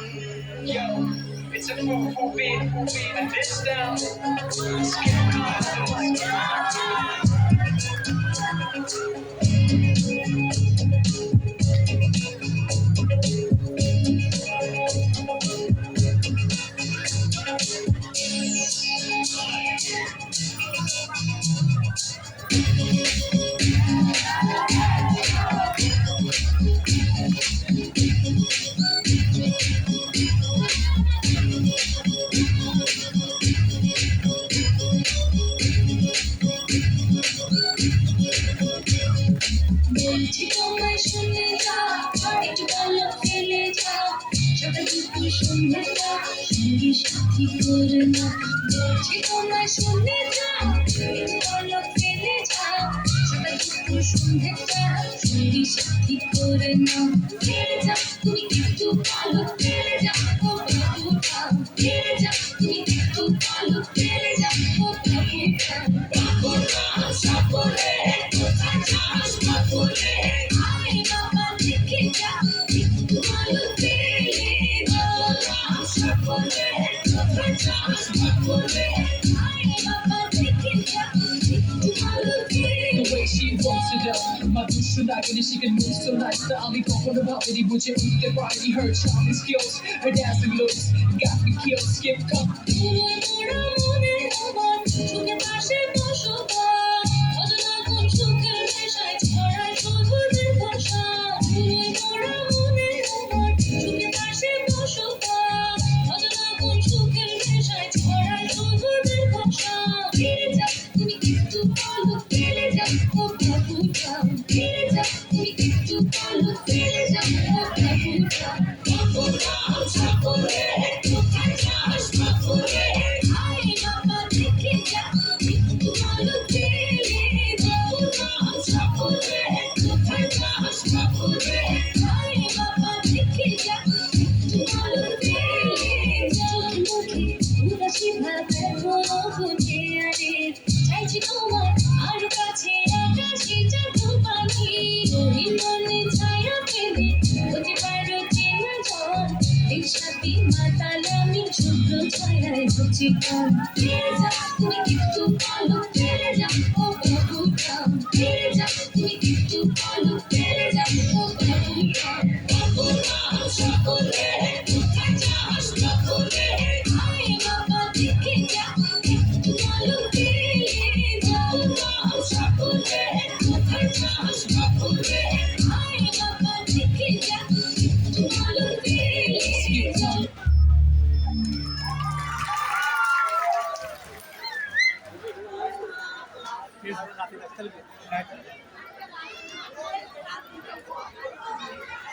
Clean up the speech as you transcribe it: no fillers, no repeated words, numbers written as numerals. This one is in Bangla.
Yo, it's a 4-4 beat, and this down. Let's get caught. বলছি তোমায় শুনে যাও একটু বলো ফেলে যাও সকাল দুপুর সন্ধ্যেটা সঙ্গী সাথী করে না বলছি তোমায় শুনে যাও একটু বলো ফেলে যাও সকাল দুপুর সন্ধ্যেটা সঙ্গী সাথী করে না ফেলে যাও তুমি একটু বলো ফেলে যাও ও বাবুটা ফেলে যাও তুমি একটু বলো ফেলে যাও ও বাবুটা বাবুটা সাপোরে কোথায় যাস বাবুরে আয় বাবা দেখে যা একটু বলো ফেলে বাবুটা সাপোরে কোথায় যাস বাবুরে আয় বাবা দেখে যা একটু বলো ফেলে The way she walks it up, my dude and she can move so nice. The only talking about it, but you the body, her charming skills, her dancing looks, got me killed. Skip cut. তুমি মোরা মনে আমার চোখের পাশে বসবাস অজানা কোন সুখের নেশায় ছড়ায় সবুজের ভাষা তুমি মোরা মনে আমার চোখের পাশে বসবাস অজানা কোন সুখের নেশায় ছড়ায় সবুজের ভাষা ফিরে যাও তুমি একটু বলো ফিরে যাও ও বাবুটা ফিরে যাও তুমি একটু বলো ফিরে যাও ও বাবুটা বাবুটা সাপোরে কোথায় যাস বাবুরে আয় বাবা দেখে যা একটু বলো ফেলে বাবুটা সাপোরে কোথায় যাস বাবুরে আয় বাবা দেখে যা একটু বলো ফেলে চোখে মুখে উদাসী ভাবে মনে আরে চাইছি তোমার আরো কাছে আকাশে যাবো পাখি ওই মনে ছায়া ফেলে হতে পারো চেনা জন এই সাথে মাতাল আমি ছোট্ট ছায়ায় হচ্ছি কান ফিরে যাও তুমি একটু বলো ফিরে যাও ও বাবুটা ফিরে যাও তুমি একটু বলো ফিরে যাও ও বাবুটা বাবুটা সাপোরে কোথায় যাস বাবুরে আয় বাবা দেখে যা একটু বলো ফেলে বাবুটা সাপোরে কোথায় যাস বাবুরে আয় বাবা দেখে যা একটু বলো ফেলে Here's